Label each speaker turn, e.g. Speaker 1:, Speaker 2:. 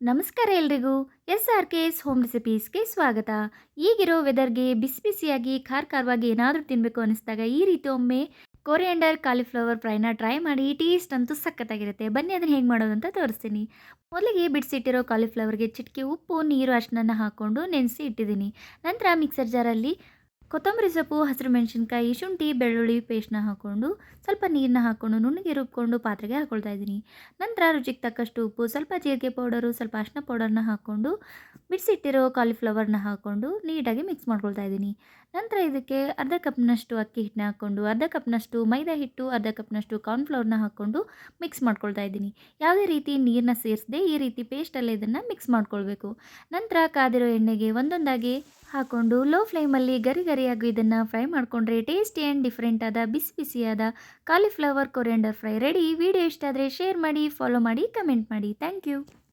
Speaker 1: ನಮಸ್ಕಾರ ಎಲ್ರಿಗೂ. SRK's home ರೆಸಿಪೀಸ್‌ಗೆ ಸ್ವಾಗತ. ಈಗಿರೋ ವೆದರ್‌ಗೆ ಬಿಸಿ ಬಿಸಿಯಾಗಿ ಖಾರವಾಗಿ ಏನಾದರೂ ತಿನ್ನಬೇಕು ಅನಿಸಿದಾಗ ಈ ರೀತಿ ಒಮ್ಮೆ ಕೊರಿಯಾಂಡರ್ ಕಾಲಿಫ್ಲವರ್ ಫ್ರೈನ ಟ್ರೈ ಮಾಡಿ. ಟೇಸ್ಟ್ ಅಂತೂ ಸಖತ್ತಾಗಿರುತ್ತೆ. ಬನ್ನಿ ಅದನ್ನು ಹೇಗೆ ಮಾಡೋದು ಅಂತ ತೋರಿಸ್ತೀನಿ. ಮೊದಲಿಗೆ ಬಿಡಿಸಿಟ್ಟಿರೋ ಕಾಲಿಫ್ಲವರ್‌ಗೆ ಚಿಟಿಕೆ ಉಪ್ಪು, ನೀರು, ಅರಿಶಿನ ಹಾಕ್ಕೊಂಡು ನೆನೆಸಿ ಇಟ್ಟಿದ್ದೀನಿ. ನಂತರ ಮಿಕ್ಸರ್ ಜಾರಲ್ಲಿ ಕೊತ್ತಂಬರಿ ಸೊಪ್ಪು, ಹಸಿರು ಮೆಣಸಿನಕಾಯಿ, ಶುಂಠಿ, ಬೆಳ್ಳುಳ್ಳಿ ಪೇಸ್ಟ್‌ನ ಹಾಕ್ಕೊಂಡು ಸ್ವಲ್ಪ ನೀರನ್ನ ಹಾಕ್ಕೊಂಡು ನುಣ್ಣಗೆ ರುಬ್ಕೊಂಡು ಪಾತ್ರೆಗೆ ಹಾಕ್ಕೊಳ್ತಾ ಇದ್ದೀನಿ. ನಂತರ ರುಚಿಗೆ ತಕ್ಕಷ್ಟು ಉಪ್ಪು, ಸ್ವಲ್ಪ ಜೀರಿಗೆ ಪೌಡರು, ಸ್ವಲ್ಪ ಅರಿಶಿನ ಪೌಡರ್‌ನ ಹಾಕ್ಕೊಂಡು ಬಿಡಿಸಿಟ್ಟಿರೋ ಕಾಲಿಫ್ಲವರ್‌ನ ಹಾಕ್ಕೊಂಡು ನೀಟಾಗಿ ಮಿಕ್ಸ್ ಮಾಡ್ಕೊಳ್ತಾ ಇದ್ದೀನಿ. ನಂತರ ಇದಕ್ಕೆ ಅರ್ಧ ಕಪ್‌ನಷ್ಟು ಅಕ್ಕಿ ಹಿಟ್ಟನ್ನ ಹಾಕ್ಕೊಂಡು, ಅರ್ಧ ಕಪ್‌ನಷ್ಟು ಮೈದಾ ಹಿಟ್ಟು, ಅರ್ಧ ಕಪ್‌ನಷ್ಟು ಕಾರ್ನ್‌ಫ್ಲೋರ್‌ನ ಹಾಕ್ಕೊಂಡು ಮಿಕ್ಸ್ ಮಾಡ್ಕೊಳ್ತಾ ಇದ್ದೀನಿ. ಯಾವುದೇ ರೀತಿ ನೀರನ್ನ ಸೇರಿಸದೆ ಈ ರೀತಿ ಪೇಸ್ಟಲ್ಲೇ ಇದನ್ನು ಮಿಕ್ಸ್ ಮಾಡ್ಕೊಳ್ಬೇಕು. ನಂತರ ಕಾದಿರೋ ಎಣ್ಣೆಗೆ ಒಂದೊಂದಾಗಿ ಹಾಕ್ಕೊಂಡು ಲೋ ಫ್ಲೇಮಲ್ಲಿ ಗರಿ ಗರಿಯಾಗಿ ಇದನ್ನು ಫ್ರೈ ಮಾಡಿಕೊಂಡ್ರೆ ಟೇಸ್ಟಿ ಆ್ಯಂಡ್ ಡಿಫ್ರೆಂಟ್ ಆದ ಬಿಸಿ ಬಿಸಿಯಾದ cauliflower coriander fry ready. Video ಇಷ್ಟ ಆದರೆ ಶೇರ್ ಮಾಡಿ, ಫಾಲೋ ಮಾಡಿ, ಕಮೆಂಟ್ ಮಾಡಿ. Thank you.